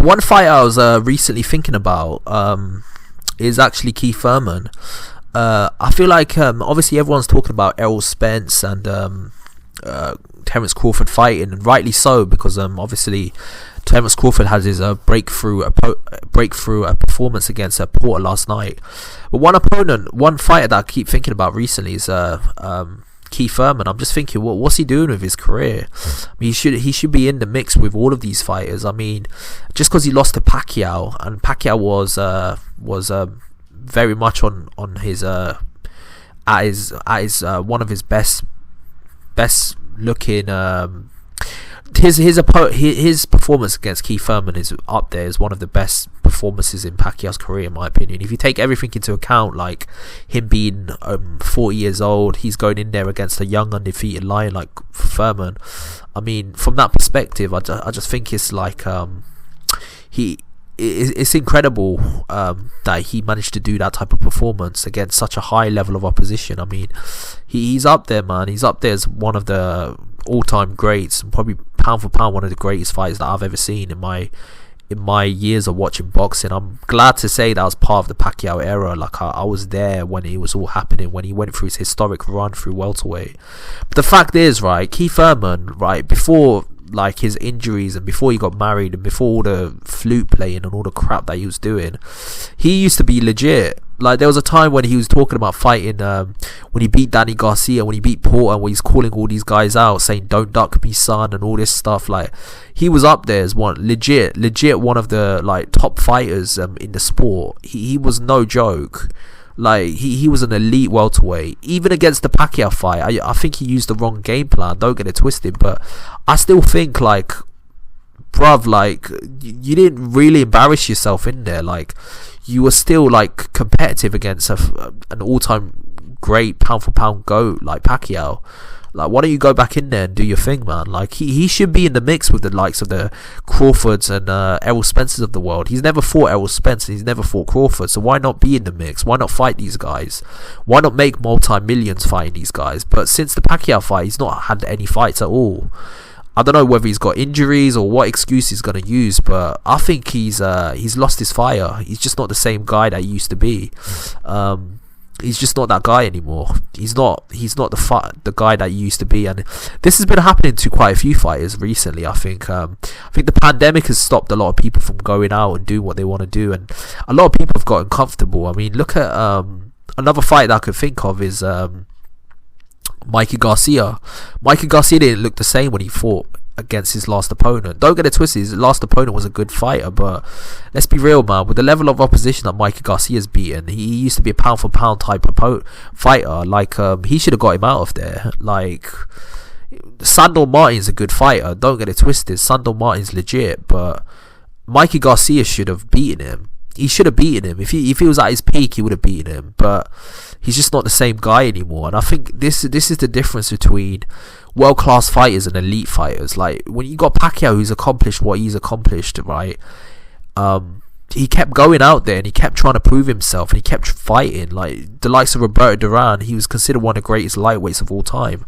One fight I was recently thinking about is actually Keith Thurman. I feel like obviously everyone's talking about Errol Spence and Terence Crawford fighting, and rightly so, because obviously Terence Crawford has his breakthrough performance against Porter last night. But one fighter that I keep thinking about recently is Keith Thurman. I'm just thinking, what's he doing with his career? I mean, he should be in the mix with all of these fighters. I mean, just because he lost to Pacquiao, and Pacquiao was very much on his at his one of his best looking. His performance against Keith Thurman is up there as one of the best performances in Pacquiao's career, in my opinion. If you take everything into account, like him being 40 years old, he's going in there against a young undefeated lion like Thurman. I mean, from that perspective, I just think it's like it's incredible that he managed to do that type of performance against such a high level of opposition. I mean, he's up there, man. He's up there as one of the all-time greats, and probably pound for pound one of the greatest fighters that I've ever seen in my years of watching boxing. I'm glad to say that I was part of the Pacquiao era. Like I was there when it was all happening, when he went through his historic run through welterweight. But the fact is, right, Keith Thurman, right, before like his injuries and before he got married and before all the flute playing and all the crap that he was doing, he used to be legit. Like there was a time when he was talking about fighting when he beat Danny Garcia, when he beat Porter, when he's calling all these guys out saying "don't duck me, son," and all this stuff. Like he was up there as one legit one of the like top fighters in the sport. He was no joke. Like he was an elite welterweight. Even against the Pacquiao fight, I think he used the wrong game plan, don't get it twisted, but I still think, like, bruv, like you didn't really embarrass yourself in there. Like you were still like competitive against an all-time great pound for pound GOAT like Pacquiao. Like, why don't you go back in there and do your thing, man? Like he should be in the mix with the likes of the Crawfords and Errol Spencers of the world. He's never fought Errol Spence, he's never fought Crawford, so why not be in the mix? Why not fight these guys? Why not make multi-millions fighting these guys? But since the Pacquiao fight, he's not had any fights at all. I don't know whether he's got injuries or what excuse he's going to use, but I think he's lost his fire. He's just not the same guy that he used to be. He's just not that guy anymore. He's not the guy that he used to be, and this has been happening to quite a few fighters recently. I think the pandemic has stopped a lot of people from going out and doing what they want to do, and a lot of people have gotten comfortable. I mean, look at another fight that I could think of is Mikey Garcia. Mikey Garcia didn't look the same when he fought against his last opponent. Don't get it twisted, his last opponent was a good fighter, but let's be real, man, with the level of opposition that Mikey Garcia's beaten, he used to be a pound for pound type of fighter. Like he should have got him out of there. Like Sandor Martin's a good fighter, don't get it twisted, Sandor Martin's legit, but Mikey Garcia should have beaten him. He should have beaten him. If he was at his peak, he would have beaten him, but he's just not the same guy anymore. And I think this is the difference between world-class fighters and elite fighters. Like when you got Pacquiao, who's accomplished what he's accomplished, right? He kept going out there and he kept trying to prove himself and he kept fighting. Like the likes of Roberto Duran, he was considered one of the greatest lightweights of all time.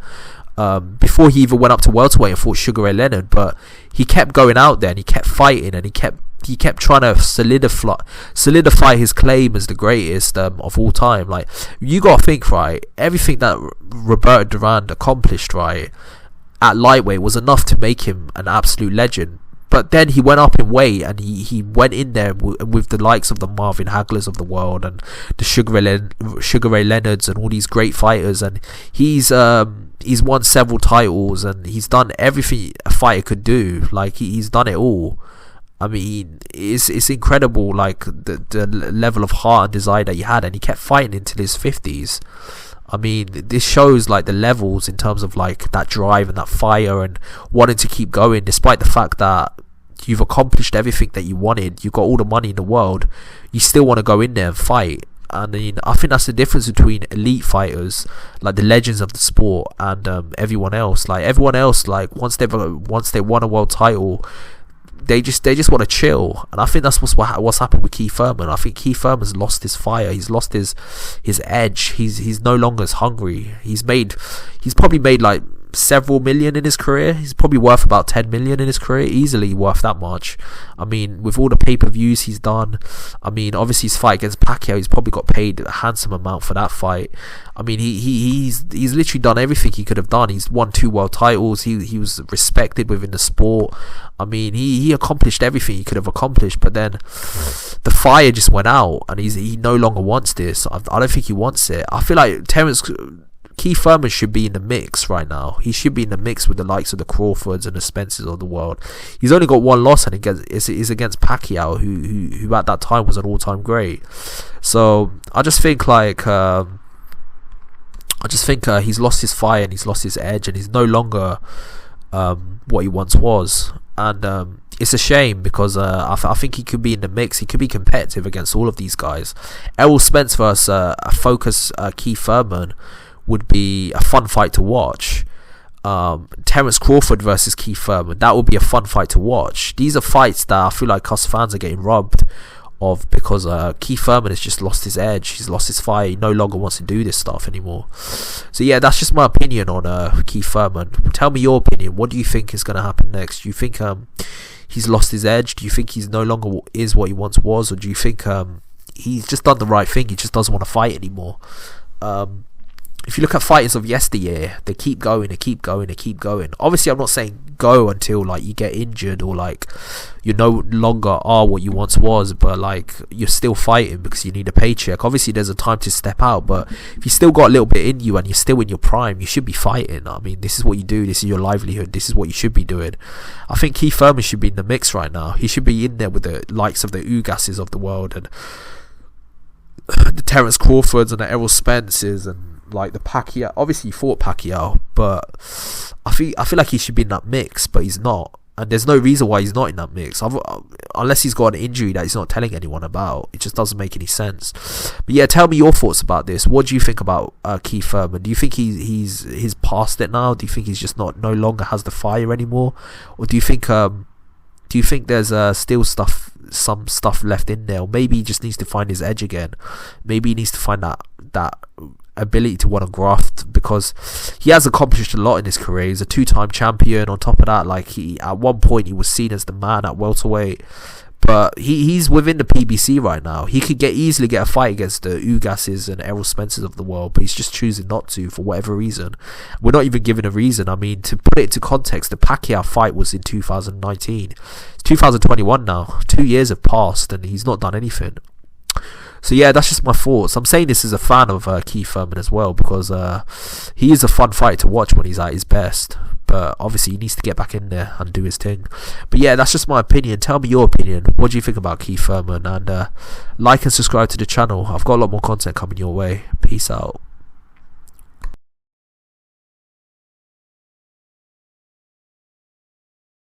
Before he even went up to welterweight and fought Sugar Ray Leonard, but he kept going out there and he kept fighting and he kept trying to solidify his claim as the greatest of all time. Like you gotta think, right, everything that Roberto Duran accomplished, right, at lightweight was enough to make him an absolute legend. But then he went up in weight and he went in there with the likes of the Marvin Haglers of the world and the Sugar Ray Leonards and all these great fighters, and he's won several titles and he's done everything a fighter could do. Like he's done it all. I mean, it's incredible, like the level of heart and desire that he had, and he kept fighting until his 50s. I mean, this shows like the levels in terms of like that drive and that fire and wanting to keep going, despite the fact that you've accomplished everything that you wanted, you've got all the money in the world, you still want to go in there and fight. I mean, I think that's the difference between elite fighters, like the legends of the sport, and everyone else. Like everyone else, like once they won a world title, they just want to chill, and I think that's what's happened with Keith Thurman. I think Keith Thurman's lost his fire. He's lost his edge. He's no longer as hungry. He's probably made like several million in his career. He's probably worth about 10 million in his career, easily worth that much. I mean, with all the pay-per-views he's done, I mean, obviously his fight against Pacquiao, he's probably got paid a handsome amount for that fight. I mean, he's literally done everything he could have done. He's won 2 world titles. He was respected within the sport. I mean, he accomplished everything he could have accomplished, but then the fire just went out, and he no longer wants this. I don't think he wants it. I feel like Keith Thurman should be in the mix right now. He should be in the mix with the likes of the Crawfords and the Spencers of the world. He's only got one loss, and it's against Pacquiao, who at that time was an all-time great. So I just think he's lost his fire and he's lost his edge, and he's no longer what he once was. And it's a shame, because I think he could be in the mix. He could be competitive against all of these guys. Errol Spence versus a focus Keith Thurman would be a fun fight to watch. Terence Crawford versus Keith Thurman, that would be a fun fight to watch. These are fights that I feel like us fans are getting robbed of, because Keith Thurman has just lost his edge. He's lost his fight. He no longer wants to do this stuff anymore. So yeah, that's just my opinion on Keith Thurman. Tell me your opinion. What do you think is going to happen next? Do you think he's lost his edge? Do you think he's no longer is what he once was? Or do you think he's just done the right thing? He just doesn't want to fight anymore? If you look at fighters of yesteryear, they keep going. Obviously, I'm not saying go until like you get injured, or like you no longer are what you once was, but like you're still fighting because you need a paycheck. Obviously, there's a time to step out, but if you still got a little bit in you and you're still in your prime, you should be fighting. I mean, this is what you do. This is your livelihood. This is what you should be doing. I think Keith Thurman should be in the mix right now. He should be in there with the likes of the Ugases of the world, and the Terence Crawfords and the Errol Spencers, and like the Pacquiao. Obviously he fought Pacquiao, but I feel like he should be in that mix, but he's not, and there's no reason why he's not in that mix, unless he's got an injury that he's not telling anyone about. It just doesn't make any sense. But yeah, tell me your thoughts about this. What do you think about Keith Thurman? Do you think he's past it now? Do you think he's just no longer has the fire anymore, or do you think there's still some stuff left in there? Or maybe he just needs to find his edge again. Maybe he needs to find that ability to want to graft, because he has accomplished a lot in his career. He's a 2-time champion. On top of that, like at one point he was seen as the man at welterweight, but he's within the PBC right now. He could easily get a fight against the Ugases and Errol Spencers of the world, but he's just choosing not to for whatever reason. We're not even given a reason. I mean, to put it into context, the Pacquiao fight was in 2019. It's 2021 now. 2 years have passed and he's not done anything. So yeah, that's just my thoughts. I'm saying this as a fan of Keith Thurman as well, because he is a fun fight to watch when he's at his best. But obviously he needs to get back in there and do his thing. But yeah, that's just my opinion. Tell me your opinion. What do you think about Keith Thurman? And like and subscribe to the channel. I've got a lot more content coming your way. Peace out.